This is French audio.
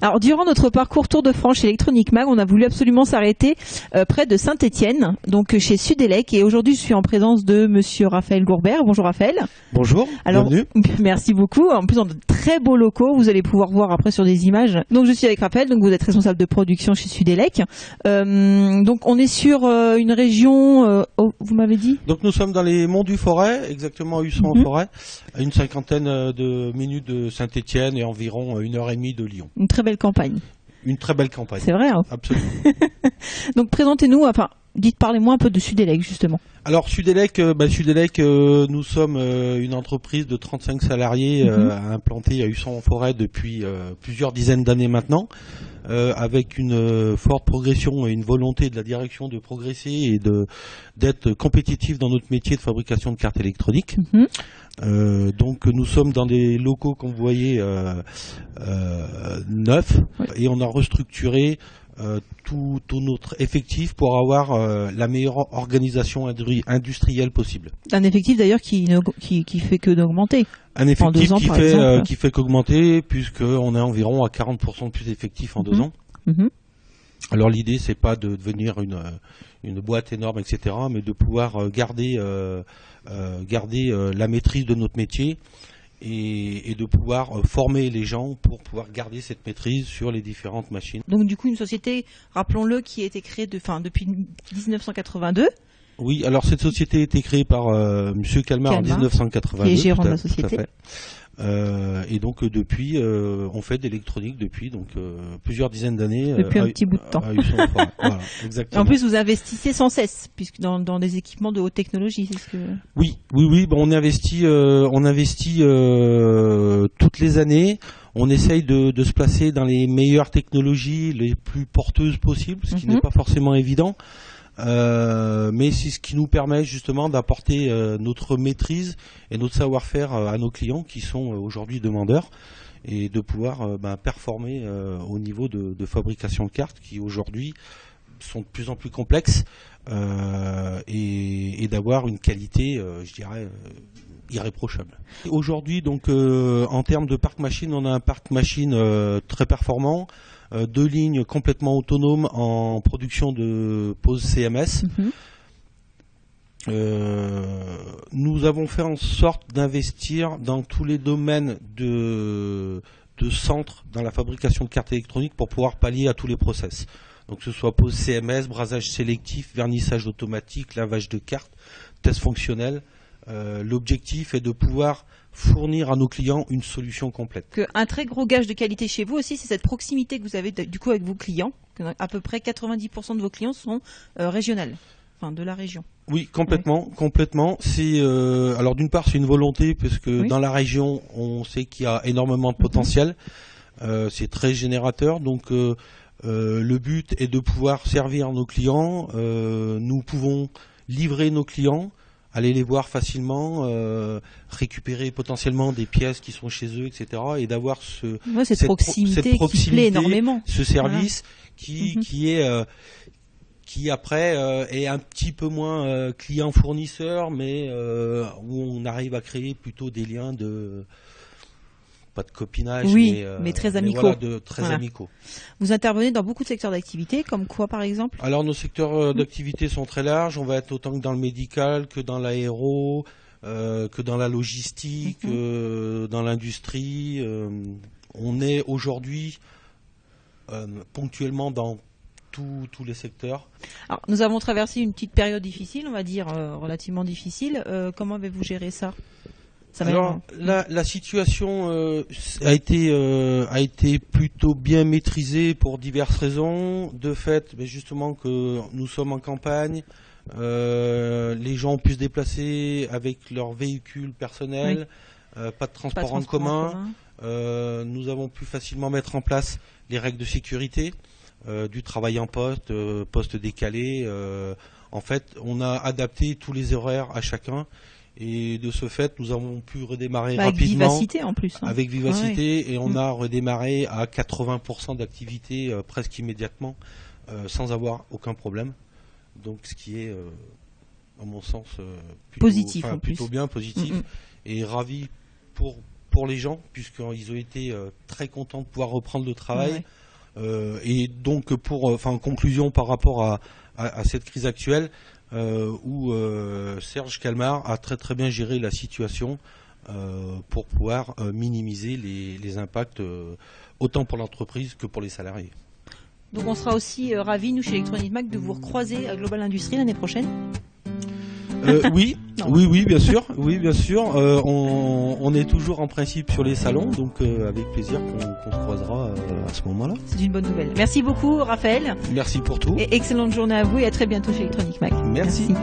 Alors, durant notre parcours Tour de France chez Electronic Mag, on a voulu absolument s'arrêter près de Saint-Étienne, donc chez Sudelec. Et aujourd'hui, je suis en présence de monsieur Raphaël Gourbert. Bonjour Raphaël. Bonjour, alors, bienvenue. Merci beaucoup. En plus, dans de très beaux locaux, vous allez pouvoir voir après sur des images. Donc, je suis avec Raphaël, donc vous êtes responsable de production chez Sudelec. Donc, on est sur une région, vous m'avez dit? Donc, nous sommes dans les Monts du Forêt, exactement à Husson-en-Forêt, à une cinquantaine de minutes de Saint-Étienne et environ 1h30 de Lyon. Une très belle campagne. Une très belle campagne. C'est vrai, hein. Absolument. Donc, présentez-nous, parlez-moi un peu de Sudelec, justement. Alors, Sudelec, nous sommes une entreprise de 35 salariés implantée à Husson-en-Forêt depuis plusieurs dizaines d'années maintenant, avec une forte progression et une volonté de la direction de progresser et d'être compétitif dans notre métier de fabrication de cartes électroniques. Donc nous sommes dans des locaux, comme vous voyez, neufs, et on a restructuré tout notre effectif pour avoir la meilleure organisation industrielle possible. Un effectif d'ailleurs qui fait que d'augmenter. Un effectif en 2 ans, qui fait qu'augmenter, puisqu'on est environ à 40% de plus d'effectifs en 2 ans. Alors l'idée, c'est pas de devenir une boîte énorme, etc., mais de pouvoir garder la maîtrise de notre métier et de pouvoir former les gens pour pouvoir garder cette maîtrise sur les différentes machines. Donc du coup, une société, rappelons-le, qui a été créée depuis 1982. Oui, alors cette société a été créée par Monsieur Calmar en 1982. Qui est gérant de la société. Et donc depuis, on fait de l'électronique depuis plusieurs dizaines d'années. Depuis un petit bout de temps. Voilà, exactement. En plus, vous investissez sans cesse, puisque dans des équipements de haute technologie, c'est ce que. Oui. Bon, on investit toutes les années. On essaye de se placer dans les meilleures technologies, les plus porteuses possibles, ce qui n'est pas forcément évident. Mais c'est ce qui nous permet justement d'apporter notre maîtrise et notre savoir-faire à nos clients qui sont aujourd'hui demandeurs, et de pouvoir performer au niveau de fabrication de cartes qui aujourd'hui sont de plus en plus complexes, et d'avoir une qualité, je dirais, irréprochable. Aujourd'hui, donc, en termes de parc machine, on a un parc machine très performant, 2 lignes complètement autonomes en production de poses CMS. Nous avons fait en sorte d'investir dans tous les domaines de centre dans la fabrication de cartes électroniques pour pouvoir pallier à tous les process. Donc que ce soit pose CMS, brasage sélectif, vernissage automatique, lavage de cartes, test fonctionnel. L'objectif est de pouvoir fournir à nos clients une solution complète. Un très gros gage de qualité chez vous aussi, c'est cette proximité que vous avez du coup avec vos clients. À peu près 90% de vos clients sont régionales, de la région. Oui, complètement. C'est alors d'une part c'est une volonté, parce que dans la région on sait qu'il y a énormément de potentiel. C'est très générateur, donc le but est de pouvoir servir nos clients. Nous pouvons livrer nos clients, aller les voir facilement, récupérer potentiellement des pièces qui sont chez eux, etc. Et d'avoir cette proximité qui plaît énormément. Ce service qui après est un petit peu moins client-fournisseur, mais où on arrive à créer plutôt des liens pas de copinage, mais très amicaux. Amicaux. Vous intervenez dans beaucoup de secteurs d'activité, comme quoi par exemple? Alors nos secteurs d'activité sont très larges, on va être autant que dans le médical, que dans l'aéro, que dans la logistique, dans l'industrie. On est aujourd'hui ponctuellement dans tous les secteurs. Alors, nous avons traversé une petite période difficile, on va dire relativement difficile. Comment avez-vous géré ça? Alors la situation a été plutôt bien maîtrisée pour diverses raisons. De fait, justement, que nous sommes en campagne, les gens ont pu se déplacer avec leur véhicule personnel, pas de transport en commun. Nous avons pu facilement mettre en place les règles de sécurité, du travail en poste décalé. En fait, on a adapté tous les horaires à chacun. Et de ce fait, nous avons pu redémarrer rapidement. Avec vivacité en plus. Avec vivacité, et on a redémarré à 80% d'activité presque immédiatement, sans avoir aucun problème. Donc ce qui est, à mon sens, plutôt bien positif. Et ravi pour les gens, puisqu'ils ont été très contents de pouvoir reprendre le travail. Et donc, en conclusion par rapport à cette crise actuelle, où Serge Calmar a très très bien géré la situation pour pouvoir minimiser les impacts autant pour l'entreprise que pour les salariés. Donc on sera aussi ravis, nous chez Electronic Mac, de vous recroiser à Global Industries l'année prochaine. Oui, bien sûr. On est toujours en principe sur les salons, donc avec plaisir qu'on se croisera à ce moment-là. C'est une bonne nouvelle. Merci beaucoup, Raphaël. Merci pour tout. Et excellente journée à vous et à très bientôt chez Electronic Mac. Merci.